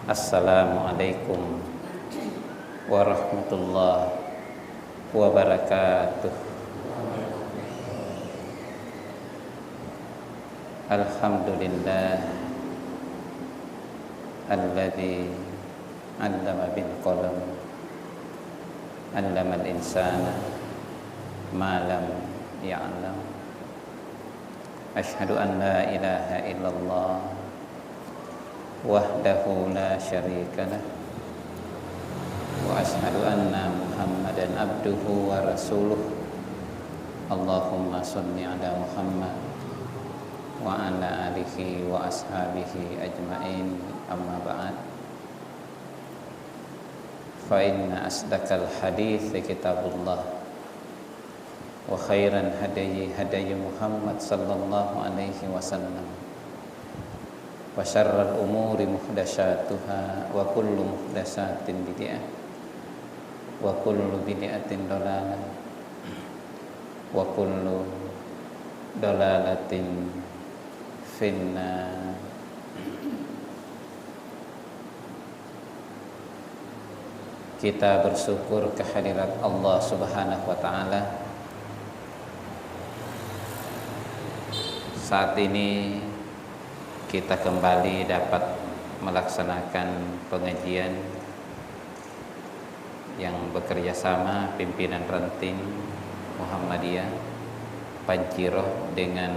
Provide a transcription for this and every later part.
Assalamualaikum warahmatullahi wabarakatuh. Alhamdulillah alladzi 'allama bil qalam 'allamal insana ma lam ya'lam. Asyhadu an la ilaha illallah wahdahu la syarikalah wa asyhadu anna Muhammadan abduhu wa rasuluh. Allahumma shalli ala Muhammad wa ala alihi wa ashabihi ajma'in, amma ba'd. Fa inna asdaqal hadits kitabullah wa khairan hadyi hadyi Muhammad sallallahu alaihi wasallam wa syarral umuri muhdatsatuha wa kullu muhdatsatin bid'ah wa kullu bid'atin dhalalah wa kullu dhalalatin finnar. Kita bersyukur kehadirat Allah Subhanahu wa taala. Saat ini kita kembali dapat melaksanakan pengajian yang bekerja sama pimpinan ranting Muhammadiyah Panciroh dengan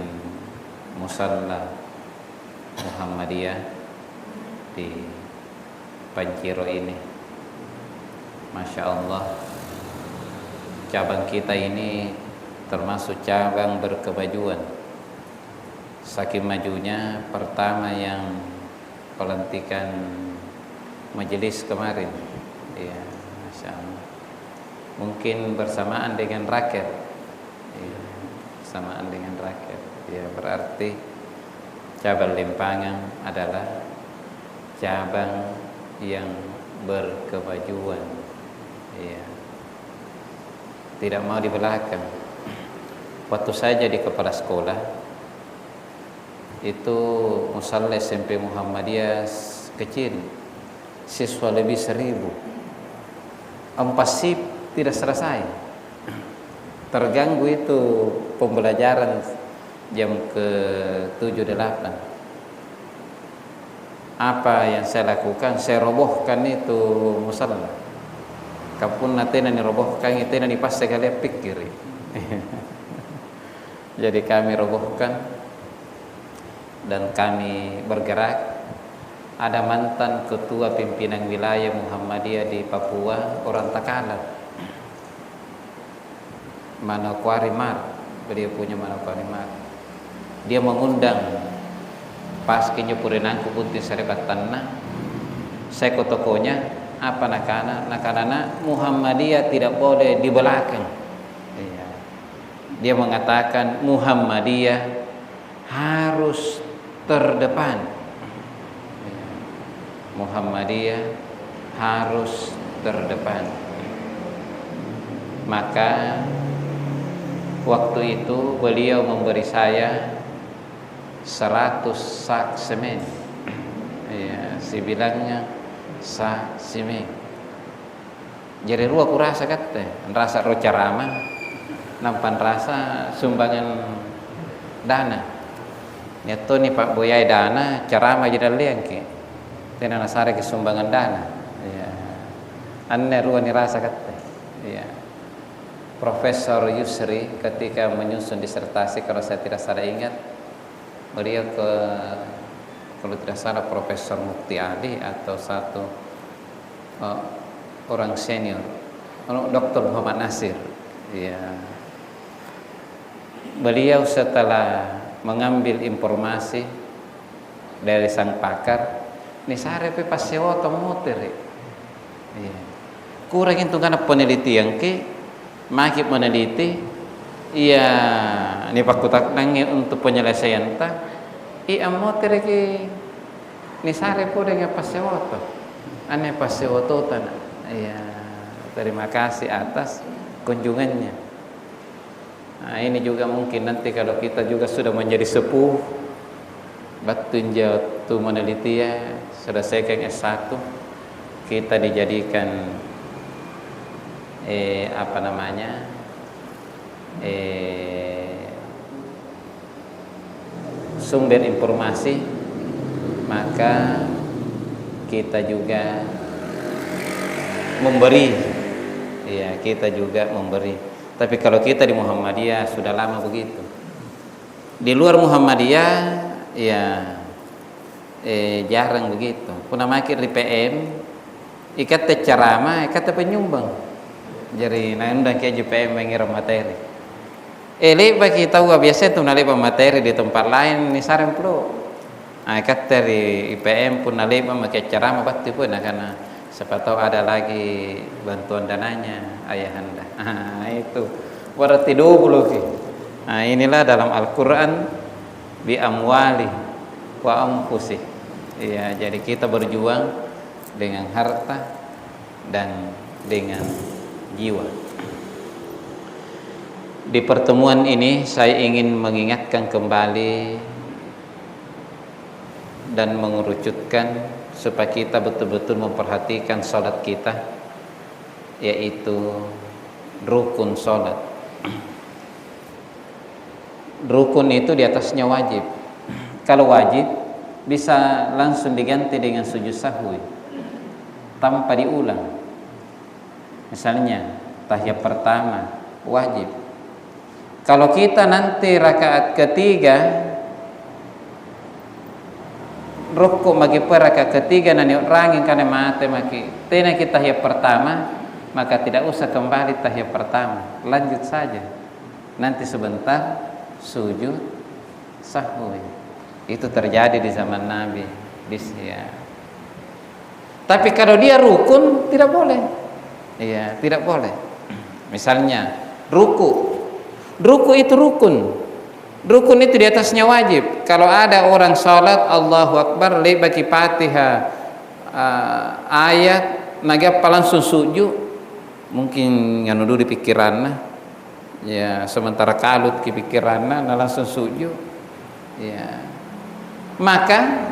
Musalla Muhammadiyah di Panciroh ini. Masya Allah, cabang kita ini termasuk cabang berkemajuan. Saking majunya, pertama yang pelantikan majelis kemarin, ya, Masya Allah. Mungkin bersamaan dengan rakyat, ya, bersamaan dengan rakyat. Ya, berarti cabang Limpangan adalah cabang yang berkemajuan. Ya, tidak mau di belakang. Waktu saja di kepala sekolah itu musalla SMP Muhammadiyah kecil, siswa lebih 1000, 4 sip tidak selesai. Terganggu itu pembelajaran jam ke-7-8. Apa yang saya lakukan? Saya robohkan itu musalla. Kapun natena ni robohkan itu ni pas sekali pikir. Jadi kami robohkan dan kami bergerak. Ada mantan ketua pimpinan wilayah Muhammadiyah di Papua, orang Takalar, Manokwari Mar, beliau punya Manokwari Mar. Dia mengundang pas kenyopurinanku putih serebat tanah. Saya ke tokonya, apa nakana Muhammadiyah tidak boleh di belakang. Dia mengatakan Muhammadiyah harus terdepan. Muhammadiyah harus terdepan. Maka waktu itu beliau memberi saya 100 sak semen. Ya, si bilangnya sak semen. Jadi aku rasa kata, rasa rocarama, nampan rasa sumbangan dana. Nyato ni Pak Boyai dana ceramah jadi liangke. Tena nasare ke sumbangan dana. Ya. Anne ruang ni rasa kata. Ya. Profesor Yusri ketika menyusun disertasi, kalau saya tidak salah ingat, beliau kalau tidak salah Profesor Mukti Ali atau satu orang senior, Dr. Muhammad Nasir. Ya. Beliau setelah mengambil informasi dari sang pakar, ini sarepe pas sewa otomotor. Iya. Kurang itu karena penelitian ke makin meneliti, iya ini pak kutak nangi untuk penyelesaian tak, iya motor ke ini sarepe dengan pas sewa to, aneh pas sewa to tanah. Iya, terima kasih atas kunjungannya. Nah, ini juga mungkin nanti kalau kita juga sudah menjadi sepuh, batun jauh waktu meneliti ya selesaikan S1 kita dijadikan sumber informasi, maka kita juga memberi. Ya, kita juga memberi. Tapi kalau kita di Muhammadiyah sudah lama begitu. Di luar Muhammadiyah ya jarang begitu. Puna makir di PM ikat ceramah, ikat penyumbang. Jadi undang ke PM mengirim materi. Bagi tahu biasa tu nalip materi di tempat lain ni sarem pro. Ikat dari IPM pun nalip make ceramah bakti pun karena siapa tahu ada lagi bantuan dananya ayahanda. Itu berarti 20 ki. Inilah dalam Al-Qur'an bi amwali wa anfusi. Ya, jadi kita berjuang dengan harta dan dengan jiwa. Di pertemuan ini saya ingin mengingatkan kembali dan mengerucutkan supaya kita betul-betul memperhatikan salat kita, yaitu rukun salat. Rukun itu di atasnya wajib. Kalau wajib bisa langsung diganti dengan sujud sahwi tanpa diulang. Misalnya tahiyat pertama wajib. Kalau kita nanti rakaat ketiga rukuk bagi rakaat ketiga nani rangin kana mate maki tena kita tahiyat pertama, maka tidak usah kembali tahiyat pertama, lanjut saja. Nanti sebentar sujud sahwi. Itu terjadi di zaman Nabi. Tapi kalau dia rukun tidak boleh. Iya, tidak boleh. Misalnya ruku itu rukun. Rukun itu di atasnya wajib. Kalau ada orang sholat Allahu Akbar bagi Fatihah ayat nagapa langsung sujud, mungkin nganu di pikiranna ya, sementara kalut ke pikiranna langsung sujud ya. Maka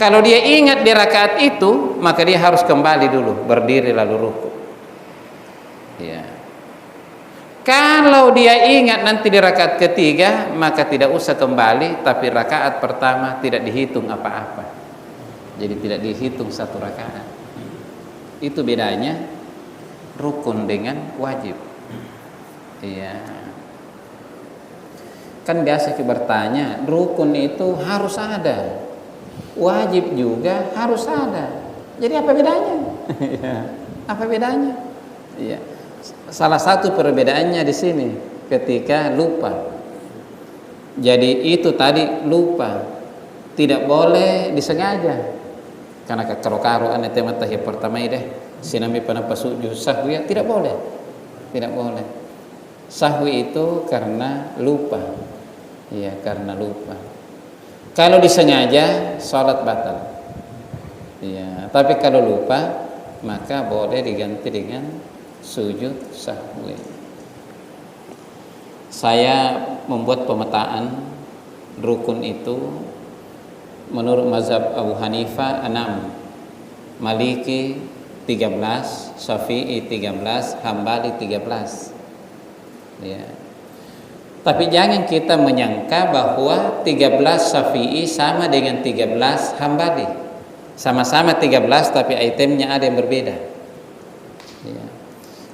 kalau dia ingat di rakaat itu, maka dia harus kembali dulu, berdiri lalu ruku. Ya. Kalau dia ingat nanti di rakaat ketiga, maka tidak usah kembali, tapi rakaat pertama tidak dihitung apa-apa. Jadi tidak dihitung satu rakaat. Itu bedanya rukun dengan wajib. Iya. Kan biasa kita bertanya, rukun itu harus ada, wajib juga harus ada. Jadi apa bedanya? Apa bedanya? Iya. Salah satu perbedaannya di sini ketika lupa. Jadi itu tadi lupa, tidak boleh disengaja. Karena karo-karo ane tema tahiyat pertama deh, sinami panapa sujud sahwi tidak boleh. Tidak boleh. Sahwi itu karena lupa. Iya, karena lupa. Kalau disengaja salat batal. Iya, tapi kalau lupa maka boleh diganti dengan sujud sahwi. Saya membuat pemetaan rukun itu menurut mazhab Abu Hanifah 6, Maliki 13, Syafi'i 13, Hambali 13. Ya. Tapi jangan kita menyangka bahwa 13 Syafi'i sama dengan 13 Hambali. Sama-sama 13 tapi itemnya ada yang berbeda. Ya.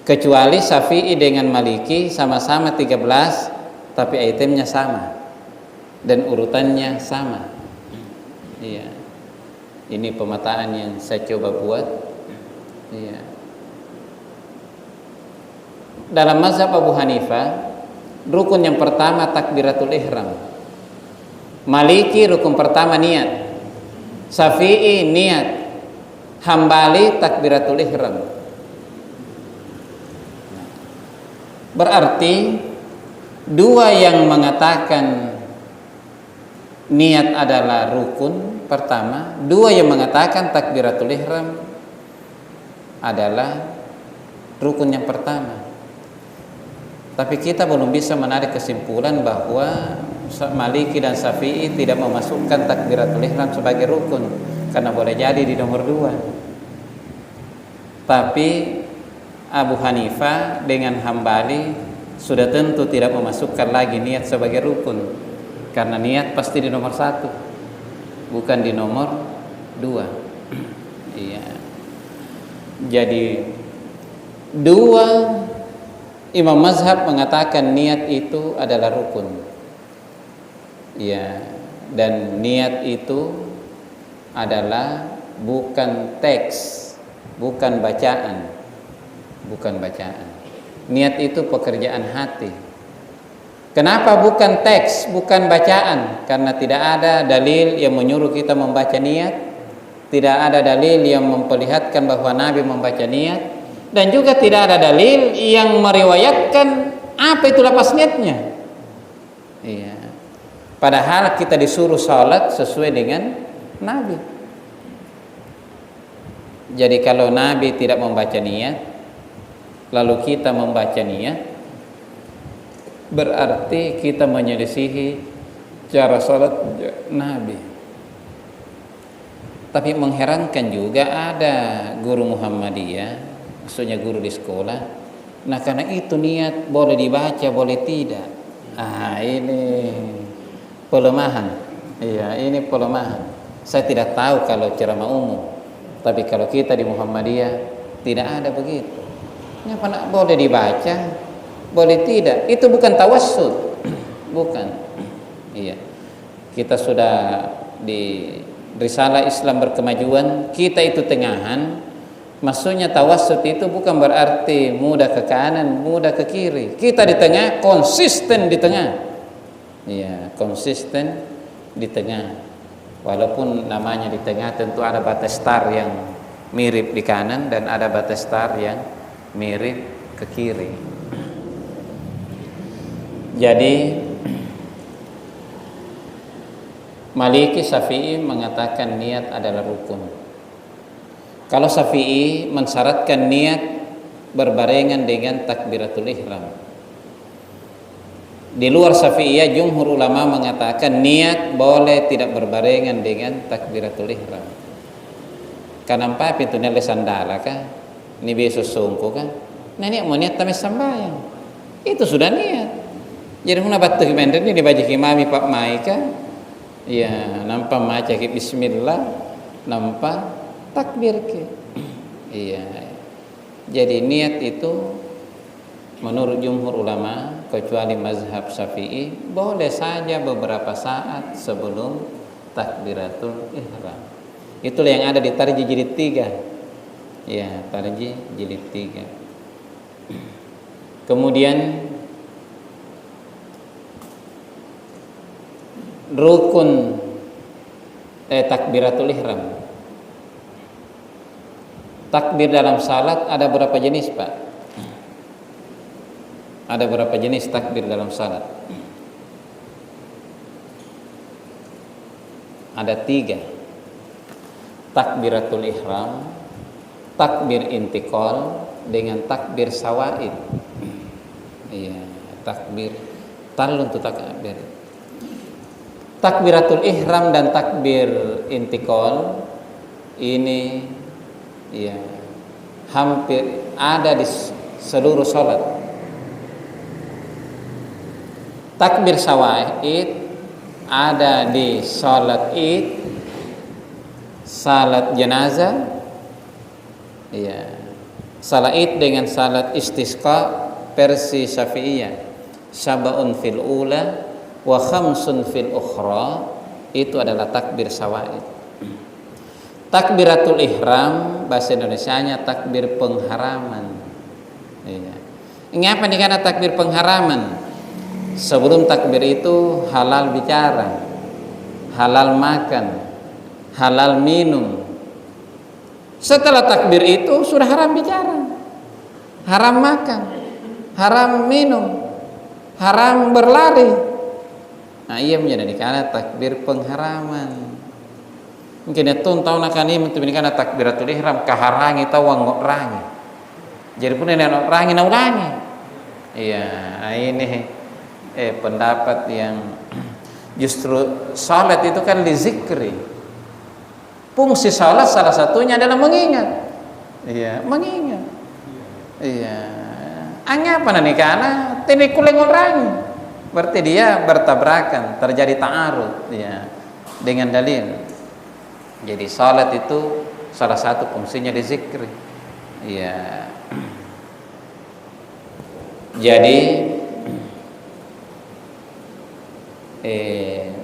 Kecuali Syafi'i dengan Maliki sama-sama 13 tapi itemnya sama dan urutannya sama. Iya. Ini pemetaan yang saya coba buat. Iya. Dalam mazhab Abu Hanifah, rukun yang pertama takbiratul ihram. Maliki rukun pertama niat. Syafi'i niat. Hambali takbiratul ihram. Berarti dua yang mengatakan niat adalah rukun pertama, dua yang mengatakan takbiratul ihram adalah rukun yang pertama. Tapi kita belum bisa menarik kesimpulan bahwa Maliki dan Syafi'i tidak memasukkan takbiratul ihram sebagai rukun karena boleh jadi di nomor 2. Tapi Abu Hanifah dengan Hambali sudah tentu tidak memasukkan lagi niat sebagai rukun karena niat pasti di nomor 1 bukan di nomor 2. Iya. Jadi 2 imam mazhab mengatakan niat itu adalah rukun. Ya, dan niat itu adalah bukan teks, bukan bacaan. Niat itu pekerjaan hati. Kenapa bukan teks, bukan bacaan? Karena tidak ada dalil yang menyuruh kita membaca niat, tidak ada dalil yang memperlihatkan bahwa Nabi membaca niat, dan juga tidak ada dalil yang meriwayatkan apa itu lapas niatnya. Iya. Padahal kita disuruh salat sesuai dengan Nabi. Jadi kalau Nabi tidak membaca niat, lalu kita membaca niat, berarti kita menyelisihi cara salat Nabi. Tapi mengherankan juga ada guru Muhammadiyah, maksudnya guru di sekolah. Nah karena itu niat boleh dibaca, boleh tidak. Ini pelemahan. Iya, ini pelemahan. Saya tidak tahu kalau ceramah umum, tapi kalau kita di Muhammadiyah tidak ada begitu. Kenapa nak boleh dibaca, boleh tidak? Itu bukan tawassul, bukan. Iya, kita sudah di Risalah Islam Berkemajuan, kita itu tengahan. Maksudnya tawassul itu bukan berarti mudah ke kanan, mudah ke kiri. Kita di tengah, konsisten di tengah. Iya, konsisten di tengah. Walaupun namanya di tengah tentu ada batas star yang mirip di kanan dan ada batas star yang mirip ke kiri. Jadi Maliki, Syafi'i mengatakan niat adalah rukun. Kalau Syafi'i mensyaratkan niat berbarengan dengan takbiratul ihram. Di luar Syafi'iyah jumhur ulama mengatakan niat boleh tidak berbarengan dengan takbiratul ihram. Kanampa pintunya lesandala kah? Ini beso songko kah? Nah ini mau niat tamis sembahyang. Itu sudah niat. Jadi muna batu kemender ini dibaca imami Pak Maika. Ya, nampak maca ke bismillah, nampak takbir ke. Iya. Jadi niat itu menurut jumhur ulama kecuali mazhab Syafi'i boleh saja beberapa saat sebelum takbiratul ihram. Itulah yang ada di Tarji jilid 3. Ya, Tarji jilid 3. Kemudian rukun takbiratul ihram. Takbir dalam salat ada berapa jenis, Pak? Ada berapa jenis takbir dalam salat? Ada 3. Takbiratul ihram, takbir intiqal, dengan takbir sawaid. Iya, takbir talun tu takbir. Takbiratul ihram dan takbir intiqal ini ya hampir ada di seluruh salat. Takbir sawaid ada di salat Id, salat jenazah, ya, salat Id dengan salat istisqa versi Syafi'iyah, sab'un fil ula wa khamsun fil ukhra, itu adalah takbir sawaid. Takbiratul ihram bahasa Indonesianya takbir pengharaman. Ya. Ini apa dikata takbir pengharaman? Sebelum takbir itu halal bicara, halal makan, halal minum. Setelah takbir itu sudah haram bicara, haram makan, haram minum, haram berlari. Nah, ia menjadi dikata takbir pengharaman. Mungkin itu tahun akan ini menjadi takbiratul ihram kaharangi tawang rangi. Jadi pun ini rangi naulangi. Iya, ini pendapat yang Justru salat itu kan li zikri. Fungsi salat salah satunya adalah mengingat. Iya, mengingat. Iya. Angapa nih karena tini kuleng orang. Berarti dia bertabrakan, terjadi ta'arud ya dengan dalil. Jadi salat itu salah satu fungsinya di zikri. Iya. Jadi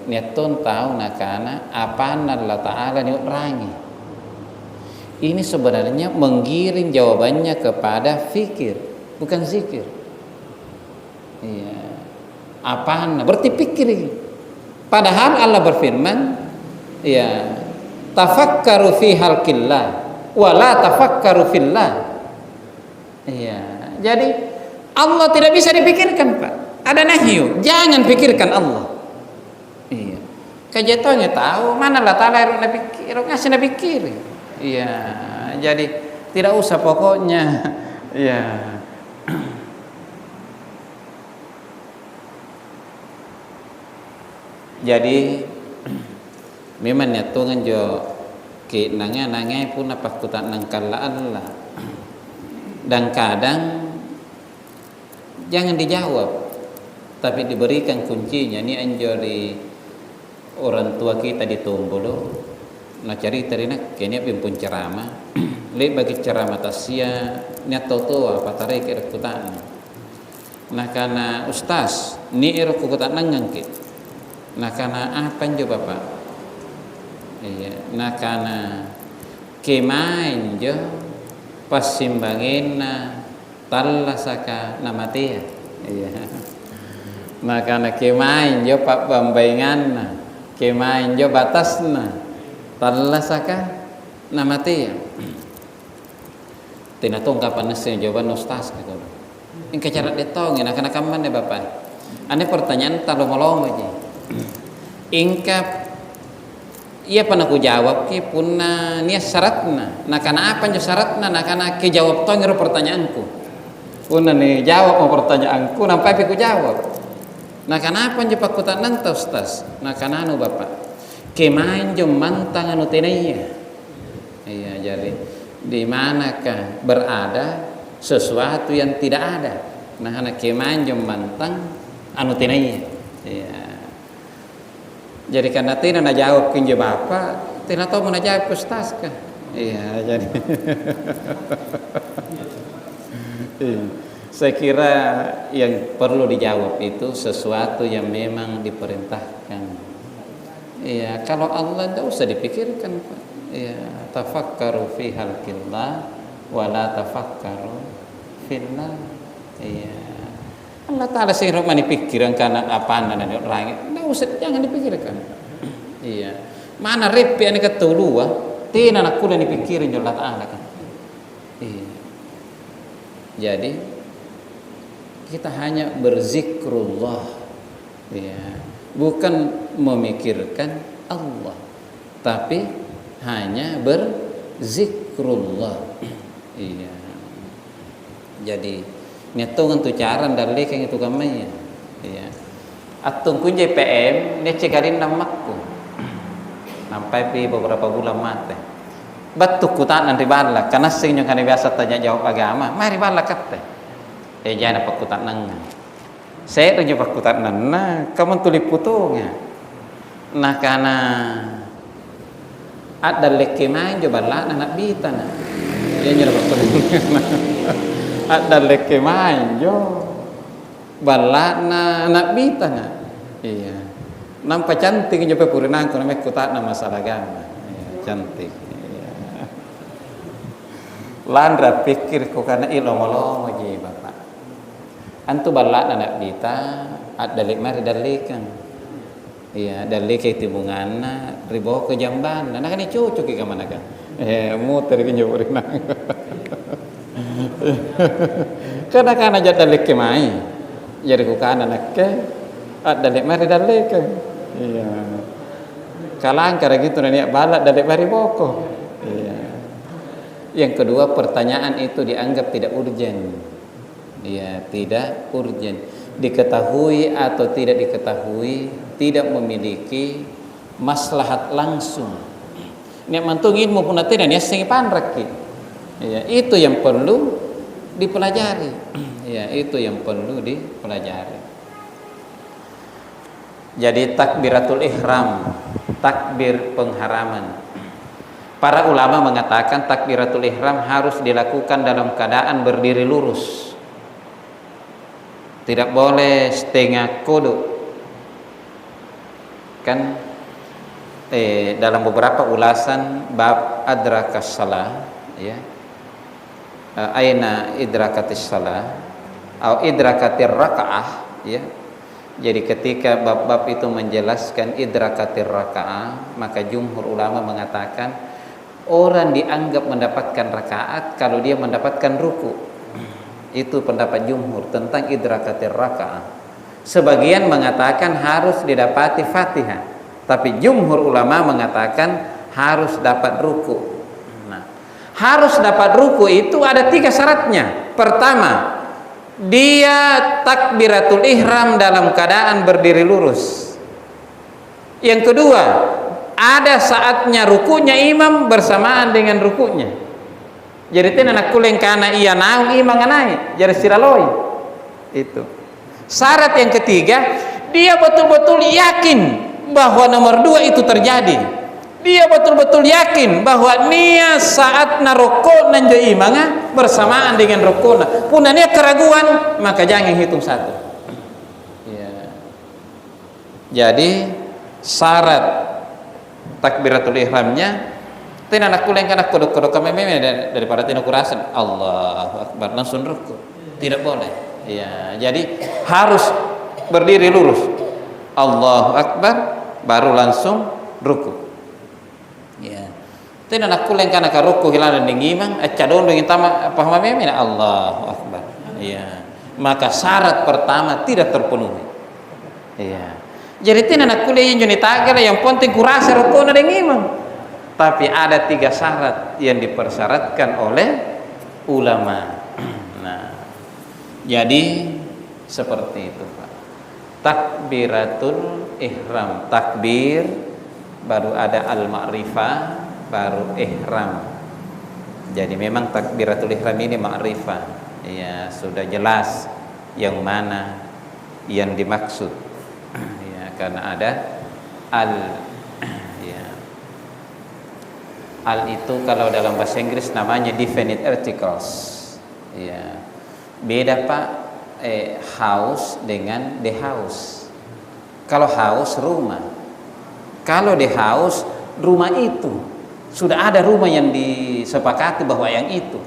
niatun tahu nakana apa Allah Ta'ala ni rangi. Ini sebenarnya menggiring jawabannya kepada fikir, bukan zikir. Iya. Apaan? Berarti pikir. Padahal Allah berfirman, ya, tafakkaru fi halqillah wa la tafakkaru fillah. Iya. Jadi Allah tidak bisa dipikirkan, Pak. Ada nahyu, jangan pikirkan Allah. Iya. Kejatuhannya tahu mana Allah Ta'ala yang pikir, ngasih pikir. Iya. Jadi tidak usah pokoknya. Iya. Jadi memang nyatungan jo ke nangai pun apa kutak nangkala Allah. Dan kadang jangan dijawab, tapi diberikan kuncinya. Ini anjori orang tua kita di Tombolo. Nah cari terina kini pimpun ceramah. Lek bagi ceramah tasia niat toto apa tarik kutak. Nah karena ustaz ni kutak nangangke. Nah karena apa jo Bapak? Iya, nah karena kemain jo pasimbangena tallasaka namatia. Iya. Nah karena kemain jo pak bambainganna, kemain jo batasna tallasaka namatia. Tina tongkapan nasi jawaban ustaz gitu. Ingka cara detong nak kana kaman ya Bapak. Ane pertanyaan talomolom aja. Ingka iya pernah ku jawab ki punna nia syaratna. Nah kana apa jo syaratna? Nah kana ke jawab tongero pertanyaanku. Punna nih jawab mau pertanyaanku nampai ku jawab. Nah kana apa jo pakutan nanta ustaz? Nah kana anu Bapak. Kemain jo mantang anu tenaya. Iya jadi di manakah berada sesuatu yang tidak ada. Nah anak kemain jo mantang anu tenaya. Iya. Jadi karena tina na jawab kinje Bapak, tina tahu mau jawab ustaz kah? Iya, jadi saya kira yang perlu dijawab itu sesuatu yang memang diperintahkan. Iya, kalau Allah tidak usah dipikirkan, Pak. Iya, tafakkaru fi halqillah wa la tafakkaru fillah. Iya. Allah Ta'ala sing romani pikiran karena apaan dan langit. Nggak usah, jangan dipikirkan. Iya. Mana repi ane ketulua, tina nak kula dipikirin Allah Ta'ala kan. Iya. Jadi kita hanya berzikrullah. Iya. Bukan memikirkan Allah, tapi hanya berzikrullah. Iya. Jadi nyetungan tu caran dari keng itu kamanya. Iya. Atung kunjai PM ne cegarin namakku. Sampai pi beberapa bulan mate. Batu kutan nanti bala karena singnya kan biasa tanya jawab agama. Mari bala kate. Jangan apa kutan nang. Saya tu jawab kutan nang. Nah, kamu tulis putunya. Nah karena ada leke main jo bala anak bitana. Dia nyerap ada leke main jo balana anak bitana. Iya. Nampak cantik nyoba purinang kono mek kutatna masalah agama. Iya, cantik. Iya. Landra pikir ko kana ilong-olong aja Bapak. Antu balana anak bita ada lek mari dalekan. Iya, dalek tibunganna ribo ke jamban. Nah kan cocok ke mana kan? Muter ke nyoba Kadang-kadang aja dalek ke mai. Jadi ku kana nakke dalek mari dalek. Iya. Kalang kara gitu nih balak dalek mari boko. Iya. Yang kedua pertanyaan itu dianggap tidak urgen. Iya, tidak urgen. Diketahui atau tidak diketahui tidak memiliki maslahat langsung. Nek mantung ilmu pun nanti dan sing panrek ya, itu yang perlu dipelajari. Ya, itu yang perlu dipelajari. Jadi takbiratul ihram, takbir pengharaman. Para ulama mengatakan takbiratul ihram harus dilakukan dalam keadaan berdiri lurus. Tidak boleh setengah kodok. Kan dalam beberapa ulasan bab adrakas salah, ya, aina idrakatis salah atau idrakatir rakaah, ya. Jadi ketika bab-bab itu menjelaskan idrakatir rakaah, maka jumhur ulama mengatakan orang dianggap mendapatkan rakaat kalau dia mendapatkan ruku. Itu pendapat jumhur tentang idrakatir rakaah. Sebagian mengatakan harus didapati Fatihah, tapi jumhur ulama mengatakan harus dapat ruku. Nah, harus dapat ruku itu ada 3 syaratnya. Pertama, dia takbiratul ihram dalam keadaan berdiri lurus. Yang kedua, ada saatnya rukunya imam bersamaan dengan rukunya. Jadi tidak nak kuleng kana iya naung imam naik. Jadi siraloi. Itu. Syarat yang ketiga, dia betul-betul yakin bahwa nomor 2 itu terjadi. Dia betul-betul yakin bahwa nia saat naroko nanjo imanga bersamaan dengan rokona. Punah nia keraguan, maka jangan hitung 1. Ya. Jadi syarat takbiratul ihramnya tidak nak kuleng kana kodok-kodok kami daripada tidak kurasan Allahu Akbar langsung ruku. Tidak boleh. Ya, jadi harus berdiri lurus. Allahu Akbar baru langsung ruku. Ya. Tidak nak kuleng kana ka ruku hilang dengan imam, cadon dengan tama paham meme Allahu Akbar. Ya. Maka syarat pertama tidak terpenuhi. Ya. Jadi tidak nak kuleng yang tagal yang penting kurasa ruku dengan imam. Tapi ada 3 syarat yang dipersyaratkan oleh ulama. Nah, jadi seperti itu, Pak. Takbiratul ihram, takbir, baru ada al-ma'rifah, baru ihram. Jadi memang takbiratul ihram ini ma'rifah. Ya, sudah jelas yang mana yang dimaksud. Ya, karena ada al, ya. Al itu kalau dalam bahasa Inggris namanya definite articles. Ya. Beda Pak house dengan the house. Kalau house rumah. Kalau the house rumah itu. Sudah ada rumah yang disepakati bahwa yang itu.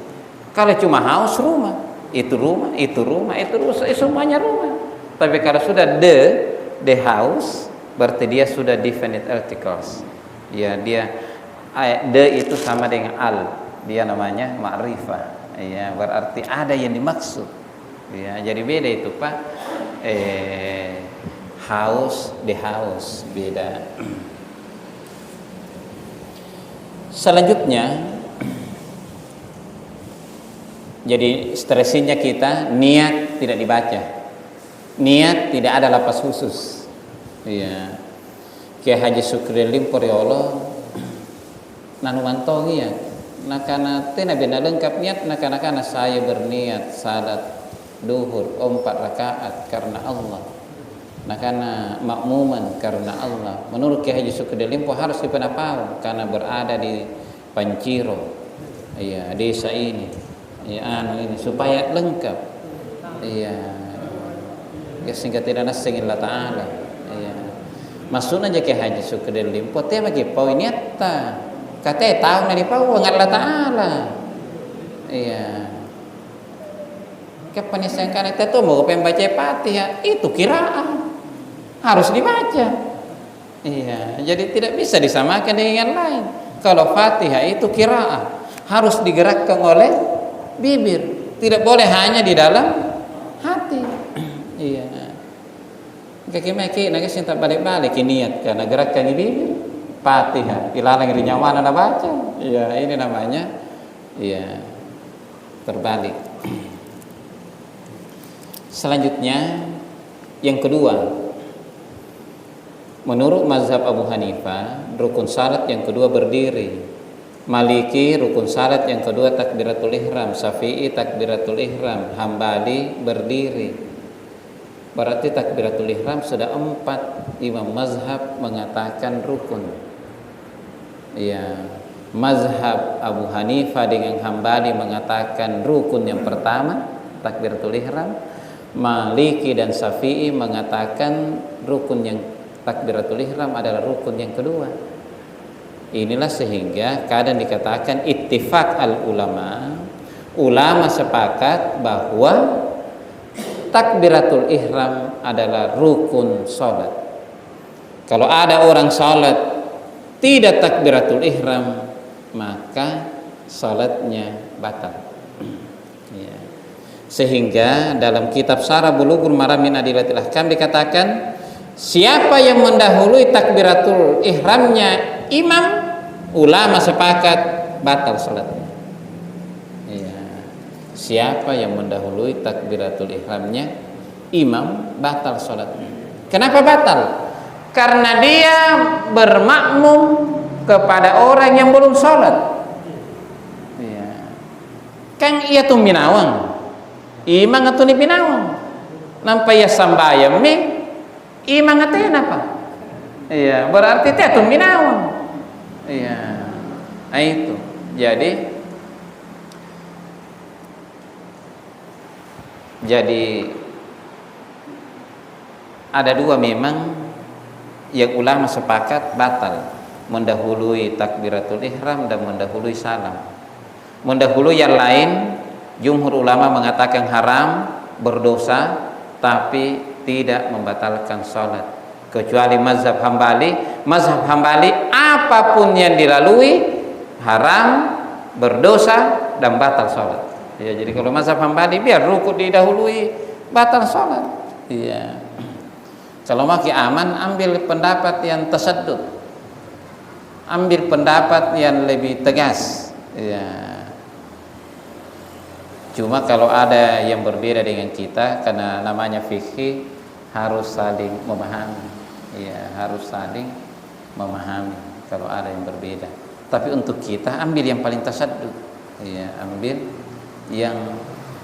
Kalau cuma house rumah, itu rumah, itu rumah, itu rumah, semuanya rumah. Tapi kalau sudah the house berarti dia sudah definite articles. Ya, dia the itu sama dengan al, dia namanya ma'rifah. Ya, berarti ada yang dimaksud. Ya, jadi beda itu Pak. House, the house beda. Selanjutnya, jadi stresinya kita niat tidak dibaca, niat tidak ada lapas khusus. Ya, Kiai Haji Sukri Limpor ya Allah. Nanu mantongi ya, nakana tena bina lengkap niat nakana saya berniat salat duhur 4 rakaat karena Allah, nakana makmuman karena Allah. Menurut Kiai Haji Sukri Limpo harus dipenapau karena berada di Panciro, ya desa ini, ya ini supaya lengkap, ya sehingga tidak nasing Allah Taala. Ya, maksudnya Kiai Haji Sukri Limpo teh bagi poin niata. Kata tahu nari pau Allah Taala. Iya. Kapan disangka itu tuh mau membaca Fatihah itu kiraan harus dibaca. Iya. Jadi tidak bisa disamakan dengan yang lain. Kalau Fatihah itu kiraan harus digerakkan oleh bibir. Tidak boleh hanya di dalam hati. Iya. Kaki-kaki nangis cinta balik-balik niat karena gerakkan bibir. Fatihah, ilalang di nyawa anda baca. Ya, ini namanya ya terbalik. Selanjutnya yang kedua, Menurut mazhab Abu Hanifah, rukun salat yang kedua berdiri. Maliki rukun salat yang kedua takbiratul ihram, Syafi'i takbiratul ihram, Hambali berdiri. Berarti takbiratul ihram sudah 4. Imam mazhab mengatakan rukun. Ya, mazhab Abu Hanifah dengan Hambali mengatakan rukun yang pertama takbiratul ihram. Maliki dan Syafi'i mengatakan rukun yang takbiratul ihram adalah rukun yang kedua. Inilah sehingga kadang dikatakan ittifaq al ulama. Ulama sepakat bahwa takbiratul ihram adalah rukun salat. Kalau ada orang salat tidak takbiratul ihram, maka salatnya batal. Ya. Sehingga dalam kitab Syarah Bulughul Maram min Adillatil Ahkam dikatakan, siapa yang mendahului takbiratul ihramnya imam, ulama sepakat batal salatnya. Ya. Siapa yang mendahului takbiratul ihramnya imam, batal salatnya. Kenapa batal? Karena dia bermakmum kepada orang yang belum salat. Ya. Kan ia tuh minawang, imam atau ni pinawang, nampai ya sambayam mi imam ngatain apa? Iya, berarti dia tuh minawang. Iya, nah itu. Jadi ada dua memang yang ulama sepakat batal, mendahului takbiratul ihram dan mendahului salam. Mendahului yang lain, jumhur ulama mengatakan haram, berdosa, tapi tidak membatalkan salat. Kecuali mazhab Hambali. Mazhab Hambali apapun yang dilalui haram, berdosa, dan batal salat. Ya, jadi kalau mazhab Hambali biar rukuk didahului, batal salat. Iya. Kalau maki aman, ambil pendapat yang tasaddud, ambil pendapat yang lebih tegas. Ya. Cuma kalau ada yang berbeda dengan kita, karena namanya fikih, harus saling memahami. Ya, harus saling memahami kalau ada yang berbeda. Tapi untuk kita ambil yang paling tasaddud. Ya, ambil yang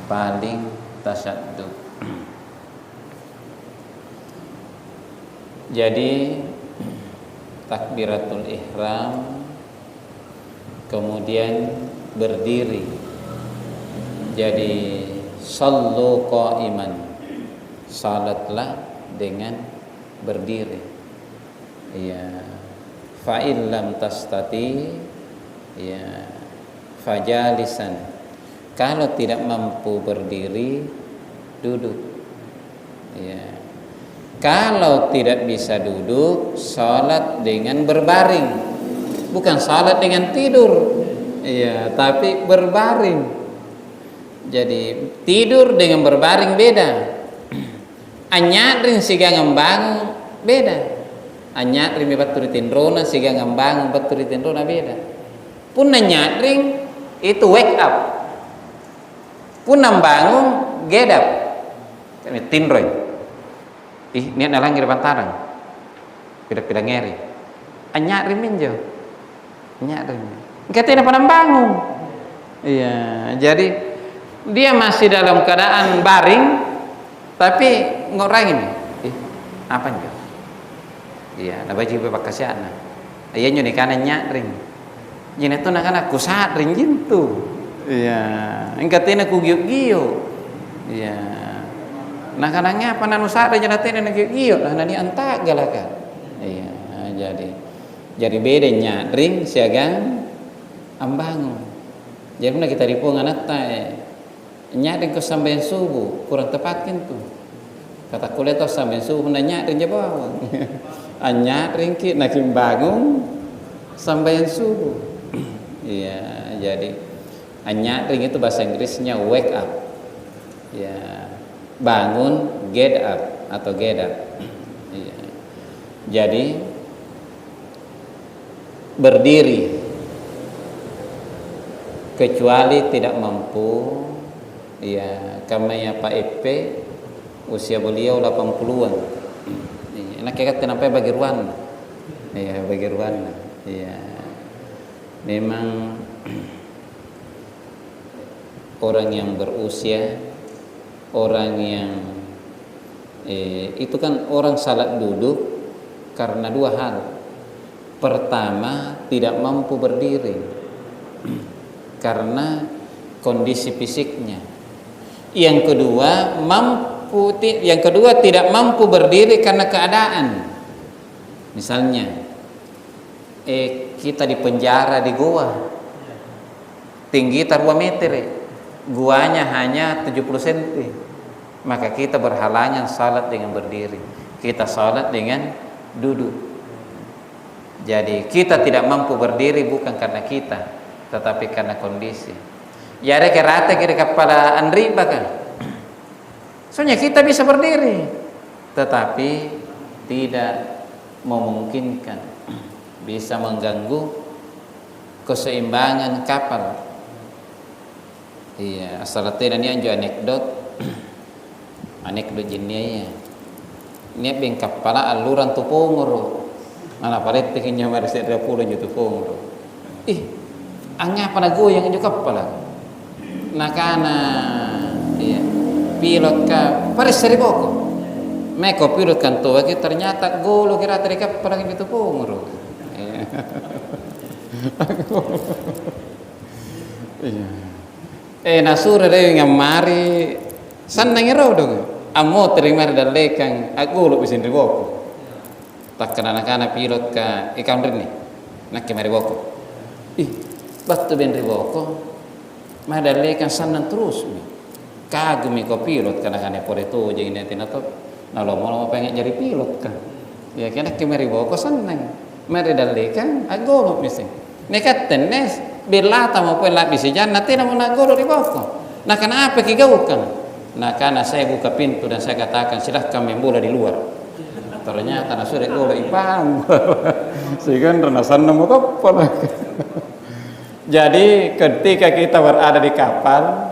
paling tasaddud. Jadi takbiratul ihram, kemudian berdiri. Jadi sallu qa'iman, salatlah dengan berdiri. Ya, fa in lam tastati, ya, fajalisan. Kalau tidak mampu berdiri, duduk. Ya. Kalau tidak bisa duduk, salat dengan berbaring. Bukan salat dengan tidur. Ya, tapi berbaring. Jadi tidur dengan berbaring beda. Anyadrin siga ngembang beda. Anyadrin batur tindrona siga ngembang batur tindrona beda. Pun anyadrin itu wake up. Pun nambangun get up. Kami tindroy. Niat nalang ngira bantarang. Pida-pida ngeri. Anyadrin minjo. Anyadrin. Katanya apa nambangun. Iya, jadi dia masih dalam keadaan baring, tapi ngorangin, apa nih? Iya, nak baju bebas kasihan. Iya nyoni kanan nyadring, jadi tu nak aku sadring gitu. Iya, engkau tina ku giyo. Iya, nak kanangnya apa nanu sadring jadi tina nak giyo, nah nani antak galakan. Iya, jadi beda nyadring siagang ambangun. Jadi pernah kita ripuan anak nyadring ke sambayan subuh kurang tepatin tuh. Kata kuliah tuh sambayan subuh pernah nyadring jabawang. Nyadring ki nakim bangun sambayan subuh. Iya, jadi nyadring itu bahasa Inggrisnya wake up. Ya, bangun, get up atau get up. Iya. Jadi berdiri kecuali tidak mampu. Ya, kamanya Pak EP usia beliau 80-an. Ya. Nak kata nampai bagi ruan. Iya, bagi ruan. Iya. Memang orang yang berusia, orang yang itu kan orang salat duduk karena dua hal. Pertama, tidak mampu berdiri karena kondisi fisiknya. Yang kedua tidak mampu berdiri karena keadaan. Misalnya kita di penjara di goa, tinggi 2 meter, guanya hanya 70 cm, maka kita berhalangan salat dengan berdiri, kita salat dengan duduk. Jadi kita tidak mampu berdiri bukan karena kita, tetapi karena kondisi. Ya ada kerata kira kepala Andri bahkan. Soalnya kita bisa berdiri, tetapi tidak memungkinkan, bisa mengganggu keseimbangan kapal. Iya, asalnya ini anjo anekdot jenisnya. Ini beng kapala aluran tupongoro. Mana paret tekinnya harus ada pulau jutu pongoro. Angapa na goyang anjo kapala. Nakana, iya. Pilot ka pares seriboko. Meko pilot kan tua kita ternyata golo kira tadi kapal gitu pongoro. Iya. Nasura deh ngamari sanang ero dong. Amo terima dalekang aku lo bisa riboko. Tak kena pilot ka ikan rini. Nak kemari boko. Batu ben riboko. Madalekan sanang terus. Kagum ko pilot kana pore to jadi nanti nato. Nalo pengen jadi pilot kan. Ya kena kemari boko sanang. Mari dalekan aku lo bisa. Nekat tenes belata mau pun lagi bisa jangan nanti namun nagoro riboko. Nah kenapa kigaukan? Nah karena saya buka pintu dan saya katakan silahkan main bola di luar. Ternyata nasure golo ipang. Sehingga renasan nemu kapal. Jadi ketika kita berada di kapal,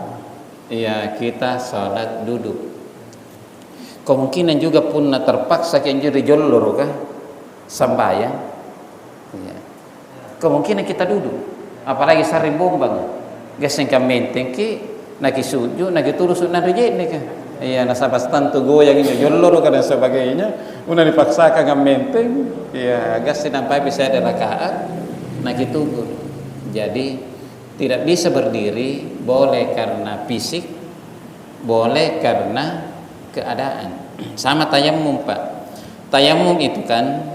ya kita salat duduk. Kemungkinan juga pun terpaksa kenjuri jolor kah sambayang. Ya. Kemungkinan kita duduk. Apalagi sari bombang. Gaseng kamenteng ki naki suju naki turus na rejene kah. Iya nasabas tantu goyang ini jolor dan sebagainya. Una dipaksakan kamenteng. Ya gas nampai bisa ada rakaat naki tugur. Jadi tidak bisa berdiri boleh karena fisik, boleh karena keadaan. Sama tayamum Pak. Tayamum itu kan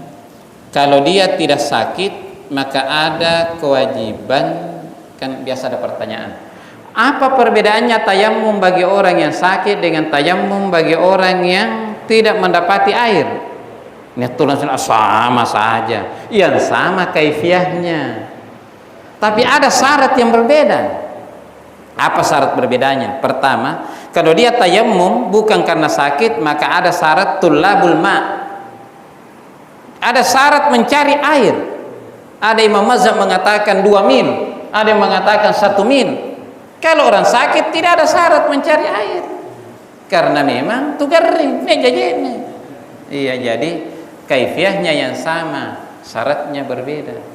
kalau dia tidak sakit maka ada kewajiban, kan biasa ada pertanyaan. Apa perbedaannya tayamum bagi orang yang sakit dengan tayamum bagi orang yang tidak mendapati air? Ini langsung sama saja. Yang sama kaifiahnya. Tapi ada syarat yang berbeda. Apa syarat berbedanya? Pertama, kalau dia tayamum bukan karena sakit, maka ada syarat tulabul ma. Ada syarat mencari air. Ada Imam Mazhab mengatakan 2 mil, ada yang mengatakan 1 mil. Kalau orang sakit tidak ada syarat mencari air. Karena memang itu kering, jajene. Iya, jadi kaifiahnya yang sama, syaratnya berbeda.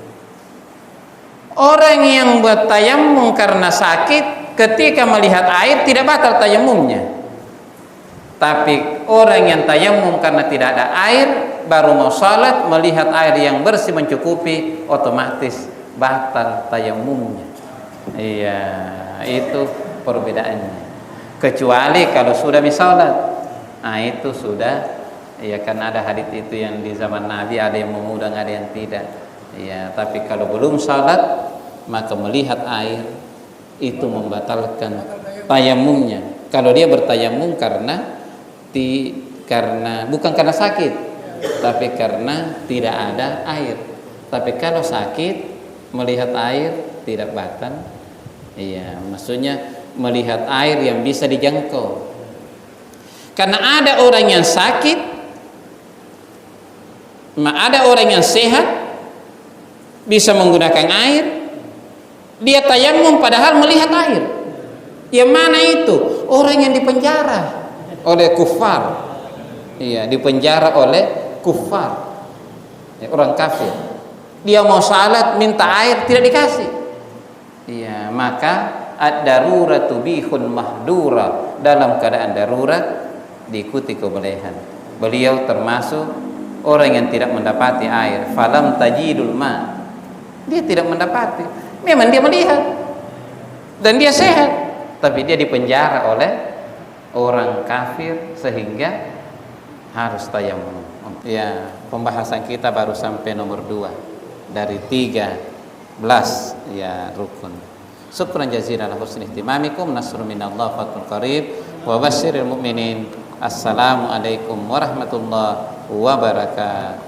Orang yang buat tayamum karena sakit ketika melihat air tidak batal tayamumnya. Tapi orang yang tayamum karena tidak ada air baru mau salat melihat air yang bersih mencukupi otomatis batal tayamumnya. Iya, itu perbedaannya. Kecuali kalau sudah misalat, nah itu sudah, ya kan ada hadits itu yang di zaman Nabi ada yang mengundang ada yang tidak. Ya, tapi kalau belum salat maka melihat air itu membatalkan tayamumnya. Kalau dia bertayamum karena bukan karena sakit, tapi karena tidak ada air. Tapi kalau sakit melihat air tidak batal. Iya, maksudnya melihat air yang bisa dijangkau. Karena ada orang yang sakit, ada orang yang sehat bisa menggunakan air, dia tayamum padahal melihat air. Yang mana itu? Orang yang dipenjara oleh kufar. Iya, dipenjara oleh kufar, ya, orang kafir. Dia mau salat minta air tidak dikasih. Iya, maka ad-daruratu bihun mahdura, dalam keadaan darurat diikuti kebolehan. Beliau termasuk orang yang tidak mendapati air, falam tajidul ma. Dia tidak mendapati. Memang dia melihat dan dia sehat, tapi dia dipenjara oleh orang kafir sehingga harus tayamum. Ya, pembahasan kita baru sampai nomor 2 dari 13 ya rukun. Syukran jazilan ala husni ihtimamikum, nasrun minallah fathun qarib wa basyiril mu'minin. Assalamualaikum warahmatullahi wabarakatuh.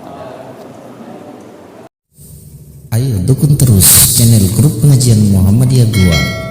Ayo dukung terus channel Grup Pengajian Muhammadiyah 2